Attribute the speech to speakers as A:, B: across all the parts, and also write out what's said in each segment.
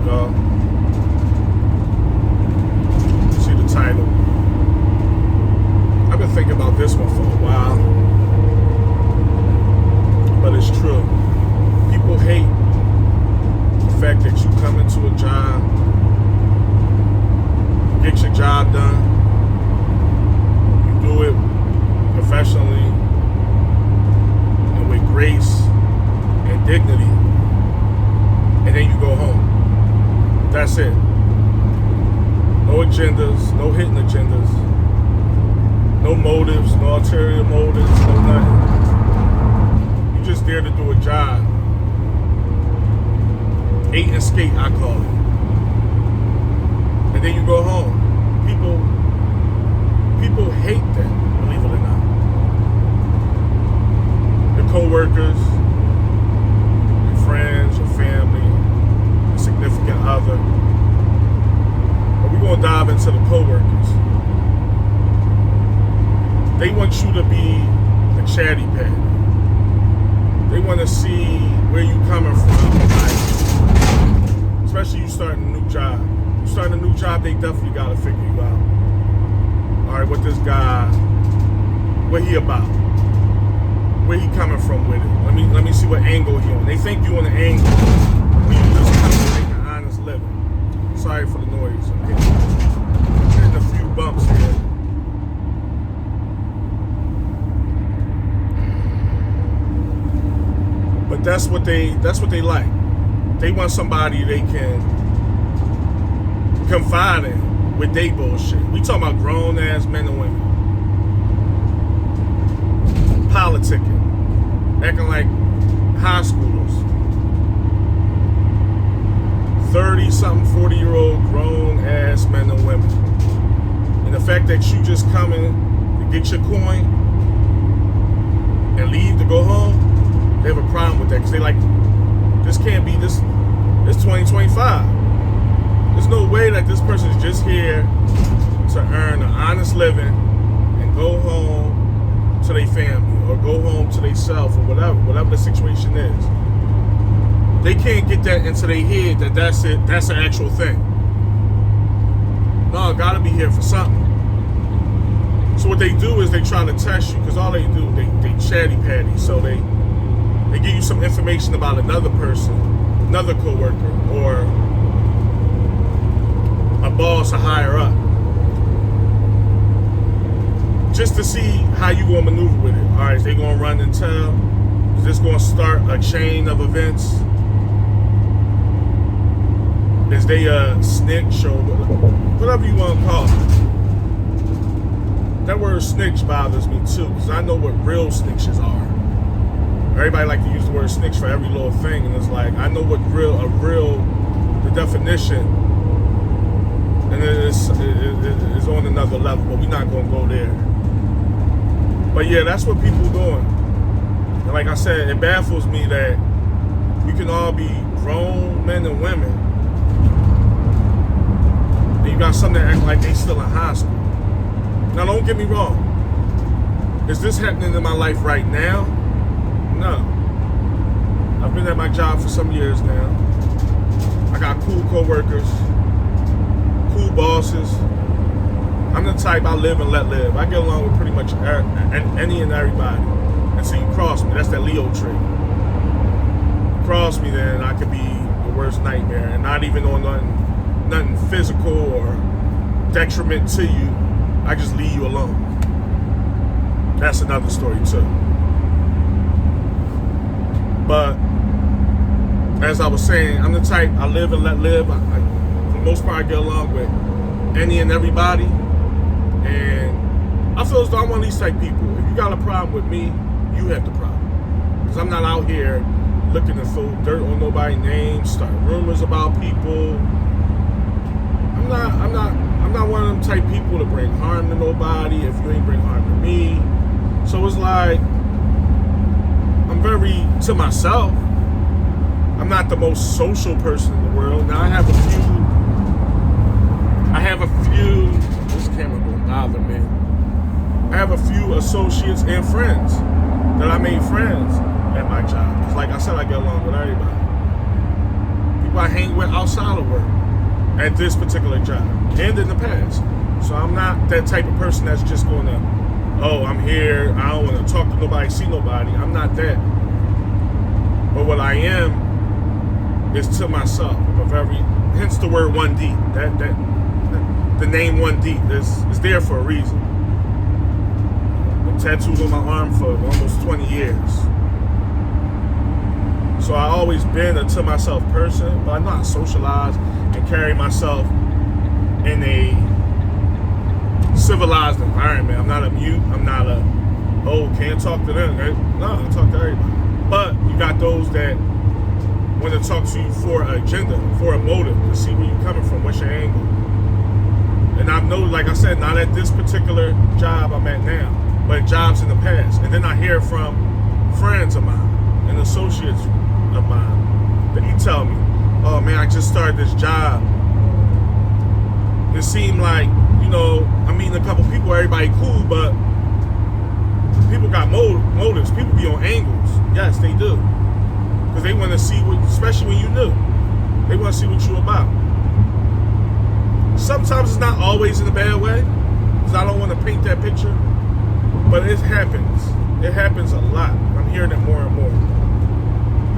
A: go. See the title. I've been thinking about this one for a while, but it's true. People hate the fact that you come into a job, get your job done, you do it professionally and with grace and dignity, and then you go home. That's it. No agendas, no hidden agendas, no motives, no ulterior motives, no nothing. You just there to do a job. Eat and skate, I call it. And then you go home. People hate that, believe it or not. Your co-workers, your friends, your family, your significant other. But we're gonna dive into the co-workers. They want you to be a chatty pad. They want to see where you coming from, like, especially you starting a new job. You starting a new job, they definitely gotta figure you out. All right, what this guy, what he about? Where he coming from with it? Let me see what angle he on. They think you on the angle when you just come to make an honest living. Sorry for the noise. I'm hitting a few bumps here. But that's what they like. They want somebody they can confide in with they bullshit. We talking about grown ass men and women. Politicking. Acting like high schoolers. 30-something, 40-year-old grown ass men and women. And the fact that you just come in to get your coin and leave to go home, they have a problem with that because they like, this can't be this. It's 2025. There's no way that this person is just here to earn an honest living and go home to their family or go home to themselves or whatever the situation is. They can't get that into their head that that's it. That's an actual thing. No, I gotta be here for something. So what they do is they try to test you because all they do, they chatty patty. So they give you some information about another person, another coworker, or a boss or higher up, just to see how you gonna maneuver with it. All right, is they gonna run and tell? Is this gonna start a chain of events? Is they a snitch or whatever you want to call it? That word snitch bothers me too, because I know what real snitches are. Everybody like to use the word snitch for every little thing, and it's like, I know what the definition, and it is on another level, but we're not gonna go there. But yeah, that's what people doing. And like I said, it baffles me that we can all be grown men and women, and you got some that act like they still in high school. Now don't get me wrong. Is this happening in my life right now? No. I've been at my job for some years now. I got cool co-workers, cool bosses. I'm the type I live and let live. I get along with pretty much any and everybody. Until you cross me. That's that Leo trait. You cross me, then I could be the worst nightmare, and not even on nothing physical or detriment to you. I just leave you alone. That's another story too. But as I was saying, I'm the type I live and let live. For the most part, I get along with any and everybody, and I feel as though I'm one of these type people. If you got a problem with me, you have the problem, because I'm not out here looking to throw dirt on nobody's name, start rumors about people. I'm not one of them type people to bring harm to nobody if you ain't bring harm to me. So it's like, I'm very to myself. I'm not the most social person in the world. Now I have a few, this camera won't bother me. I have a few associates and friends that I made friends at my job. Because like I said, I get along with everybody. People I hang with outside of work at this particular job and in the past. So I'm not that type of person that's just going to, oh, I'm here, I don't want to talk to nobody, see nobody. I'm not that. But what I am is to myself. Hence the word 1D. The name 1D is there for a reason. Been tattooed on my arm for almost 20 years. So I always been a to myself person, but I know how to socialize and carry myself in a civilized environment. I'm not a mute. I'm not can't talk to them. Right? No, I talk to everybody. But you got those that want to talk to you for an agenda, for a motive, to see where you're coming from, what's your angle. And I've known, like I said, not at this particular job I'm at now, but jobs in the past. And then I hear from friends of mine and associates of mine that he tell me, oh man, I just started this job. It seemed like, I'm meeting a couple people, everybody cool, but people got motives. People be on angles. Yes, they do. Because they want to see what, especially when you new, they want to see what you're about. Sometimes it's not always in a bad way, because I don't want to paint that picture, but it happens. It happens a lot. I'm hearing it more and more.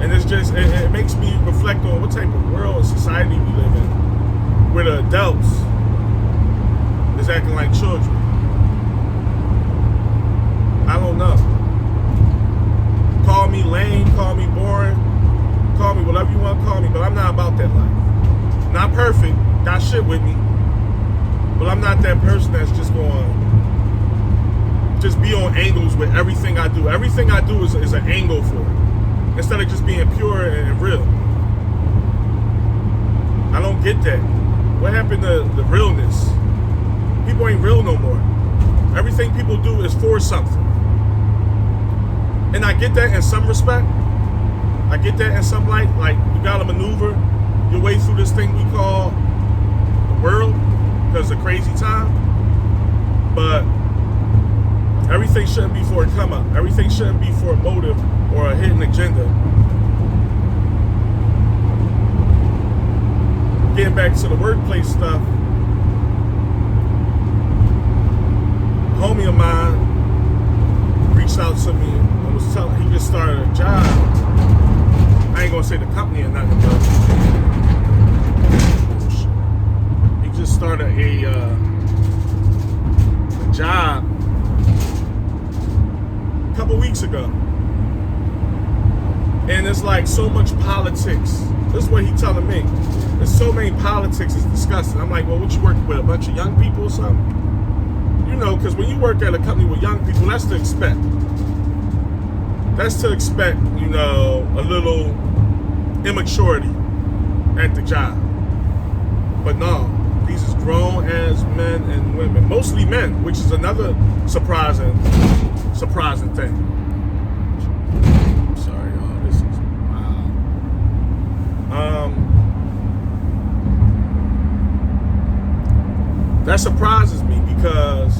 A: And it's just, it makes me reflect on what type of world and society we live in, where the adults is acting like children. I don't know. Call me lame, call me boring, call me whatever you want to call me, but I'm not about that life. Not perfect, got shit with me, but I'm not that person that's just going to just be on angles with everything I do. Everything I do is an angle for it, instead of just being pure and real. I don't get that. What happened to the realness? People ain't real no more. Everything people do is for something. And I get that in some respect. I get that in some light. Like, you gotta maneuver your way through this thing we call the world, because it's a crazy time. But everything shouldn't be for a come up. Everything shouldn't be for a motive or a hidden agenda. Getting back to the workplace stuff, a homie of mine reached out to me and was telling, he just started a job. I ain't gonna say the company or nothing, but he just started a job a couple weeks ago. And it's like so much politics. This is what he telling me. There's so many politics, it's disgusting. I'm like, well, what, you working with a bunch of young people or something? Because when you work at a company with young people, that's to expect. That's to expect, a little immaturity at the job. But no, these is grown as men and women, mostly men, which is another surprising thing. I'm sorry, y'all. This is wow. That surprises me because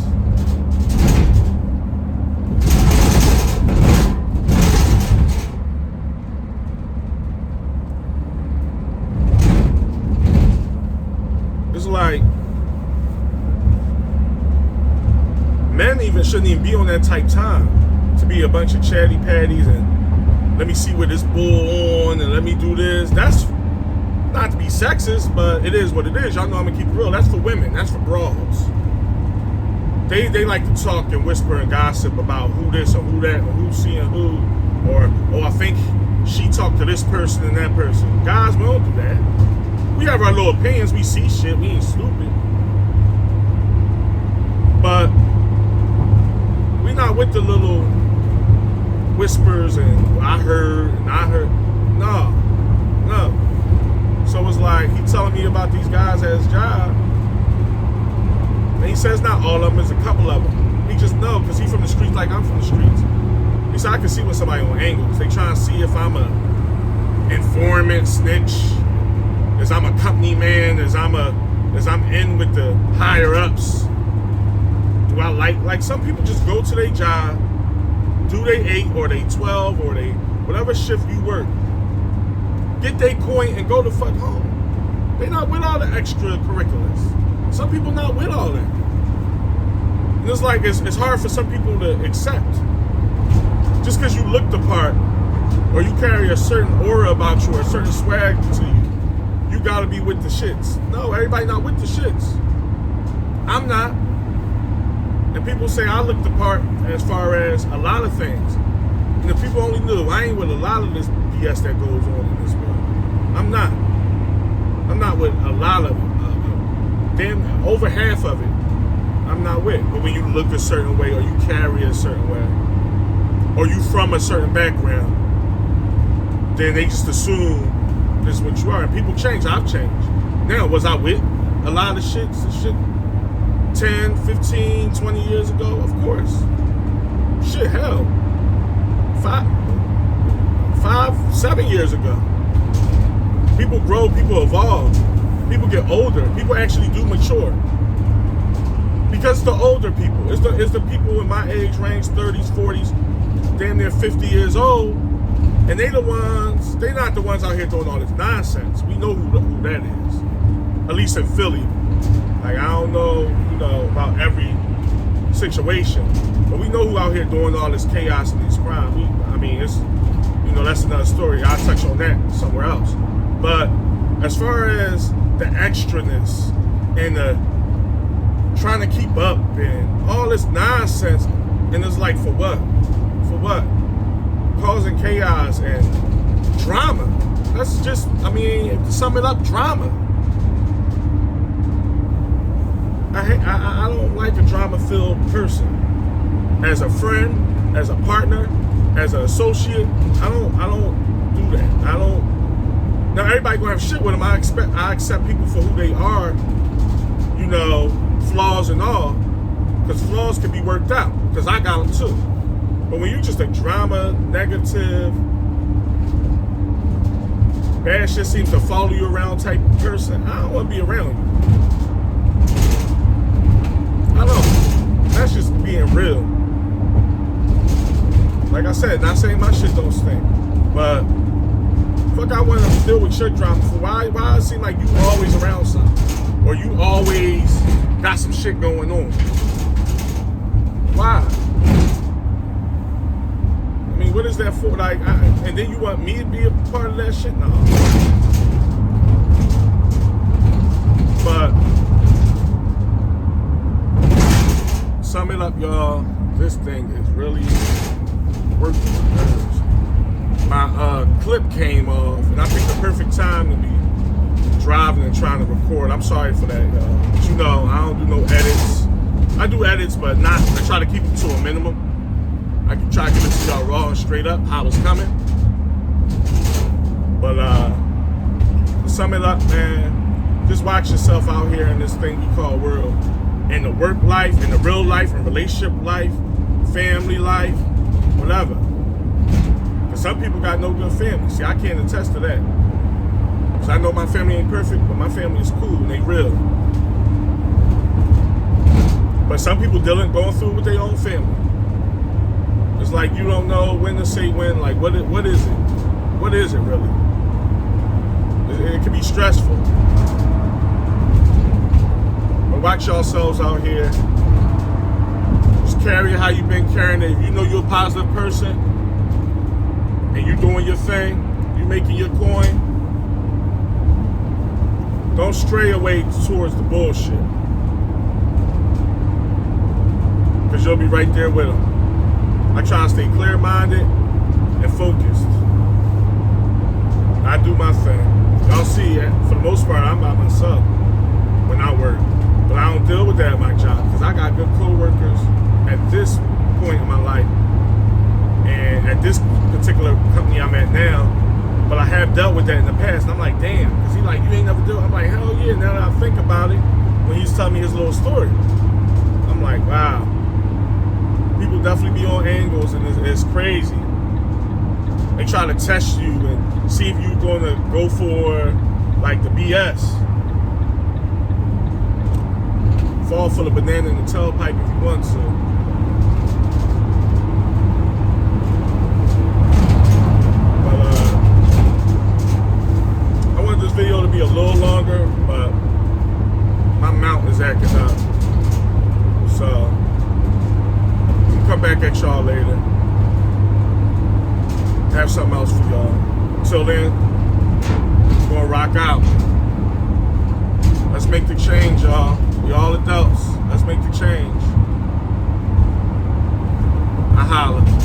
A: it's like men shouldn't even be on that type time to be a bunch of chatty patties and let me see where this bull on and let me do this. That's not to be sexist, but it is what it is. Y'all know I'm gonna keep it real. That's for women. That's for broads. They like to talk and whisper and gossip about who this or who that or who's seeing who, or I think she talked to this person and that person. Guys, we don't do that. We have our little opinions. We see shit. We ain't stupid. But we not with the little whispers and I heard. No. So it's like he telling me about these guys at his job. And he says not all of them, it's a couple of them. He just know because he's from the streets like I'm from the streets. He said I can see when somebody on angles. They trying to see if I'm a informant, snitch, as I'm a company man, as I'm in with the higher ups. Do I like some people just go to their job, do they 8 or they 12 or they whatever shift you work, get their coin and go the fuck home. They're not with all the extracurriculars. Some people not with all that. And it's like it's hard for some people to accept. Just because you look the part or you carry a certain aura about you or a certain swag to you, you gotta be with the shits. No, everybody not with the shits. I'm not. And people say I look the part as far as a lot of things. And if people only knew, I ain't with a lot of this BS that goes on in this world. I'm not. I'm not with a lot of it. Damn, over half of it, I'm not with. But when you look a certain way or you carry a certain way, or you from a certain background, then they just assume this is what you are. And people change. I've changed. Now, was I with a lot of shit 10, 15, 20 years ago? Of course. Shit, hell. 5, 7 years ago. People grow, people evolve, people get older, people actually do mature. Because the older people, it's the people in my age range, 30s, 40s, damn near 50 years old, and they're not the ones out here doing all this nonsense. We know who that is. At least in Philly. Like, I don't know, about every situation, but we know who out here doing all this chaos and these crimes. That's another story. I'll touch on that somewhere else. But as far as the extraness and the trying to keep up and all this nonsense, and it's like, for what? For what? Causing chaos and drama. That's just, to sum it up, drama. I don't like a drama-filled person. As a friend, as a partner, as an associate, I don't do that. Now everybody gonna have shit with them. I accept people for who they are, flaws and all, because flaws can be worked out, because I got them too. But when you're just a drama, negative, bad shit seems to follow you around type of person, I don't want to be around you. I don't. That's just being real. Like I said, not saying my shit don't stink, but fuck, I want to deal with your drama for why it seem like you always around something, or you always got some shit going on? Why? What is that for? Like, and then you want me to be a part of that shit? No. But sum it up, y'all. This thing is really working my nerves. My clip came off, and I picked the perfect time to be driving and trying to record. I'm sorry for that, y'all. But I don't do no edits. I do edits, but I try to keep it to a minimum. I can try to give it to y'all raw and straight up how it's coming. But to sum it up, man, just watch yourself out here in this thing we call world. In the work life, in the real life, in relationship life, family life, whatever. Because some people got no good family. See, I can't attest to that. Because I know my family ain't perfect, but my family is cool and they real. But some people going through with their own family. It's like you don't know when to say when. Like, what is it? What is it really? It can be stressful. But watch yourselves out here. Just carry how you've been carrying it. If you know you're a positive person and you're doing your thing, you're making your coin, don't stray away towards the bullshit. Because you'll be right there with them. I try to stay clear-minded and focused. I do my thing. Y'all see, for the most part, I'm by myself when I work. But I don't deal with that at my job because I got good co-workers at this point in my life and at this particular company I'm at now. But I have dealt with that in the past. And I'm like, damn. Because he's like, you ain't never dealt with it. I'm like, hell yeah. Now that I think about it, when he's telling me his little story, I'm like, wow. People definitely be on angles, and it's crazy. They try to test you and see if you're going to go for like the BS. Fall for the banana in the tailpipe if you want to. But I wanted this video to be a little longer, but my mount is acting up. So I'll come back at y'all later. Have something else for y'all. Till then, we're gonna rock out. Let's make the change, y'all. We all adults. Let's make the change. I holla.